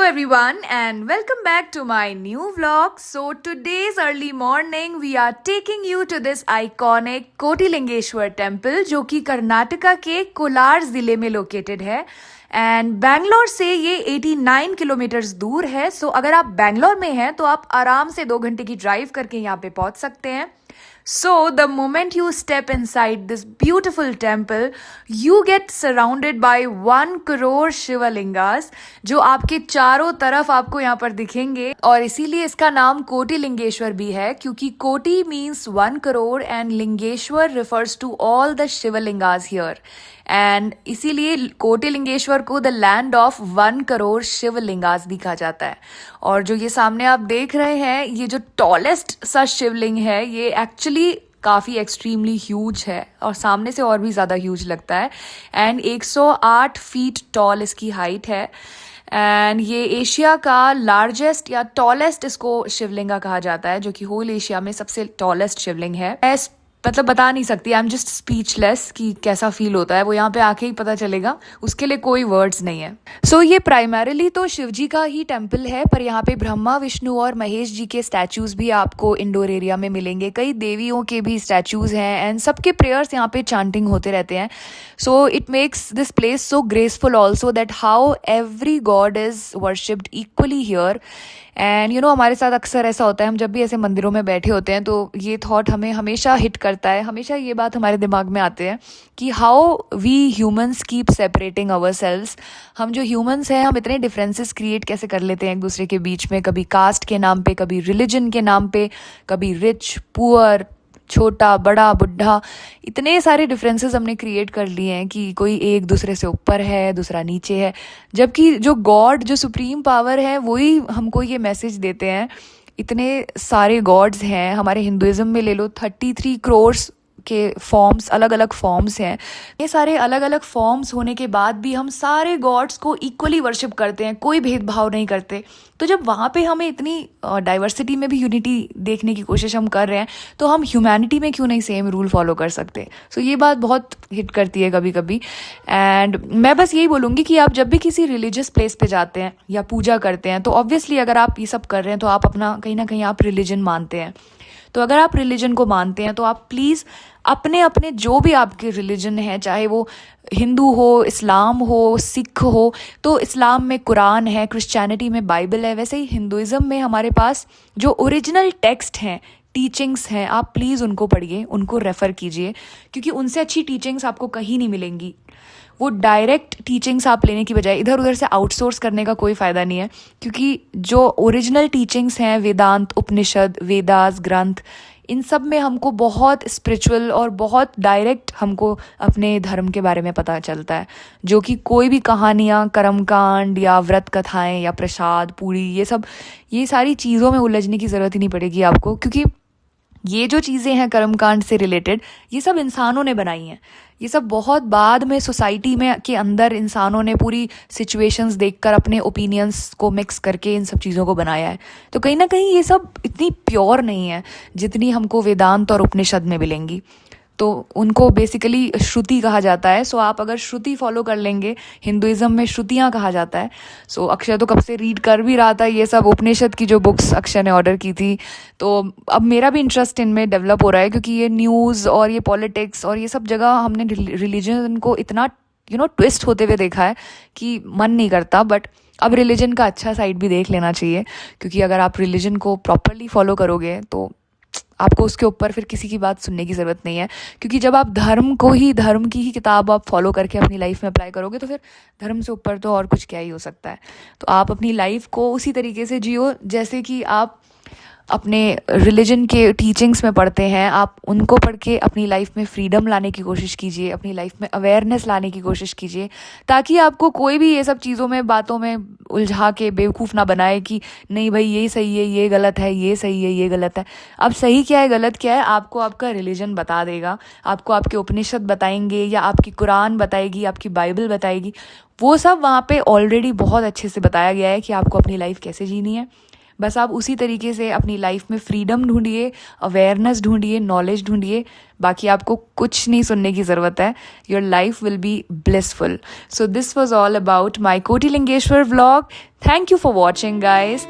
Hello everyone and welcome back to my new vlog. So today's early morning we are taking you to this iconic Kotilingeshwar temple जो कि कर्नाटका के कोलार जिले में located है and Bangalore से ये 89 किलोमीटर्स दूर है. सो अगर आप बैंगलोर में हैं तो आप आराम से 2 घंटे की ड्राइव करके यहाँ पे पहुंच सकते हैं. So, the moment you step inside this beautiful temple, you get surrounded by 1 crore Shivalingas जो आपके चारों तरफ आपको यहाँ पर दिखेंगे और इसीलिए इसका नाम कोटिलिंगेश्वर भी है क्योंकि कोटि means 1 crore and Lingeshwar refers to all the Shivalingas here. And इसीलिए कोटिलिंगेश्वर को the land of 1 crore Shivalingas भी कहा जाता है. और जो ये सामने आप देख रहे हैं ये जो टॉलेस्ट सा शिवलिंग है ये एक्चुअली काफ़ी एक्सट्रीमली ह्यूज है और सामने से और भी ज़्यादा ह्यूज लगता है. एंड 108 फीट टॉल इसकी हाइट है एंड ये एशिया का लार्जेस्ट या टॉलेस्ट इसको शिवलिंगा कहा जाता है जो कि होल एशिया में सबसे टॉलेस्ट शिवलिंग है. मतलब बता नहीं सकती, आई एम जस्ट स्पीचलेस कि कैसा फील होता है, वो यहाँ पे आके ही पता चलेगा, उसके लिए कोई वर्ड्स नहीं है. सो ये प्राइमरीली तो शिव जी का ही टेम्पल है पर यहाँ पे ब्रह्मा विष्णु और महेश जी के स्टैचूज भी आपको इंडोर एरिया में मिलेंगे. कई देवियों के भी स्टैचूज हैं एंड सबके प्रेयर्स यहाँ पे चांटिंग होते रहते हैं. So it makes this place so graceful also that how every God is worshipped equally here. And you know हमारे साथ अक्सर ऐसा होता है, हम जब भी ऐसे मंदिरों में बैठे होते हैं तो ये थॉट हमें हमेशा हिट करता है, हमेशा ये बात हमारे दिमाग में आते हैं कि how we humans keep separating ourselves. हम जो ह्यूमंस हैं हम इतने डिफरेंसेस क्रिएट कैसे कर लेते हैं एक दूसरे के बीच में, कभी कास्ट के नाम पे, कभी रिलीजन के नाम पे, कभी रिच पुअर, छोटा बड़ा बुढ़ा, इतने सारे डिफरेंसेस हमने क्रिएट कर लिए हैं कि कोई एक दूसरे से ऊपर है दूसरा नीचे है, जबकि जो गॉड जो सुप्रीम पावर है वही हमको ये मैसेज देते हैं. इतने सारे गॉड्स हैं हमारे हिंदुइज्म में, ले लो 33 crores के फॉर्म्स, अलग अलग फॉर्म्स हैं. ये सारे अलग अलग फॉर्म्स होने के बाद भी हम सारे गॉड्स को इक्वली वर्शिप करते हैं, कोई भेदभाव नहीं करते. तो जब वहाँ पे हमें इतनी डाइवर्सिटी में भी यूनिटी देखने की कोशिश हम कर रहे हैं तो हम ह्यूमैनिटी में क्यों नहीं सेम रूल फॉलो कर सकते. सो ये बात बहुत हिट करती है कभी कभी. एंड मैं बस यही बोलूँगी कि आप जब भी किसी रिलीजियस प्लेस पे जाते हैं या पूजा करते हैं तो ऑब्वियसली अगर आप ये सब कर रहे हैं तो आप अपना कहीं ना कहीं आप रिलीजन मानते हैं. तो अगर आप रिलीजन को मानते हैं तो आप प्लीज़ अपने अपने जो भी आपके रिलीजन है, चाहे वो हिंदू हो, इस्लाम हो, सिख हो, तो इस्लाम में कुरान है, क्रिश्चियनिटी में बाइबल है, वैसे ही हिंदुइज्म में हमारे पास जो ओरिजिनल टेक्स्ट हैं, टीचिंग्स हैं, आप प्लीज़ उनको पढ़िए, उनको रेफ़र कीजिए क्योंकि उनसे अच्छी टीचिंग्स आपको कहीं नहीं मिलेंगी. वो डायरेक्ट टीचिंग्स आप लेने की बजाय इधर उधर से आउटसोर्स करने का कोई फ़ायदा नहीं है क्योंकि जो ओरिजिनल टीचिंग्स हैं, वेदांत, उपनिषद, वेदास, ग्रंथ, इन सब में हमको बहुत स्पिरिचुअल और बहुत डायरेक्ट हमको अपने धर्म के बारे में पता चलता है, जो कि कोई भी कहानियाँ, कर्मकांड या व्रत कथाएं या प्रसाद पूरी ये सारी चीज़ों में उलझने की ज़रूरत ही नहीं पड़ेगी आपको क्योंकि ये जो चीज़ें हैं कर्मकांड से रिलेटेड ये सब इंसानों ने बनाई हैं. ये सब बहुत बाद में सोसाइटी में के अंदर इंसानों ने पूरी सिचुएशंस देखकर अपने ओपिनियंस को मिक्स करके इन सब चीज़ों को बनाया है. तो कहीं ना कहीं ये सब इतनी प्योर नहीं है जितनी हमको वेदांत और उपनिषद में मिलेंगी. तो उनको बेसिकली श्रुति कहा जाता है. सो आप अगर श्रुति फॉलो कर लेंगे, हिंदुइज्म में श्रुतियाँ कहा जाता है. सो अक्षय तो कब से रीड कर भी रहा था ये सब उपनिषद की जो बुक्स अक्षय ने ऑर्डर की थी, तो अब मेरा भी इंटरेस्ट इनमें डेवलप हो रहा है क्योंकि ये न्यूज़ और ये पॉलिटिक्स और ये सब जगह हमने रिलीजन को इतना ट्विस्ट होते हुए देखा है कि मन नहीं करता. बट अब रिलीजन का अच्छा साइड भी देख लेना चाहिए क्योंकि अगर आप रिलीजन को प्रॉपरली फॉलो करोगे तो आपको उसके ऊपर फिर किसी की बात सुनने की ज़रूरत नहीं है क्योंकि जब आप धर्म की ही किताब आप फॉलो करके अपनी लाइफ में अप्लाई करोगे तो फिर धर्म से ऊपर तो और कुछ क्या ही हो सकता है. तो आप अपनी लाइफ को उसी तरीके से जियो जैसे कि आप अपने रिलीजन के टीचिंग्स में पढ़ते हैं. आप उनको पढ़ के अपनी लाइफ में फ्रीडम लाने की कोशिश कीजिए, अपनी लाइफ में अवेयरनेस लाने की कोशिश कीजिए ताकि आपको कोई भी ये सब चीज़ों में बातों में उलझा के बेवकूफ़ ना बनाए कि नहीं भाई ये सही है, ये गलत है, ये सही है, ये गलत है. अब सही क्या है, गलत क्या है, आपको आपका रिलीजन बता देगा, आपको आपके उपनिषद बताएंगे या आपकी कुरान बताएगी, आपकी बाइबल बताएगी. वो सब वहाँ पे ऑलरेडी बहुत अच्छे से बताया गया है कि आपको अपनी लाइफ कैसे जीनी है. बस आप उसी तरीके से अपनी लाइफ में फ्रीडम ढूंढिए, अवेयरनेस ढूंढिए, नॉलेज ढूंढिए, बाकी आपको कुछ नहीं सुनने की ज़रूरत है. Your life will be blissful. So this was all about my Kotilingeshwar vlog. Thank you for watching guys.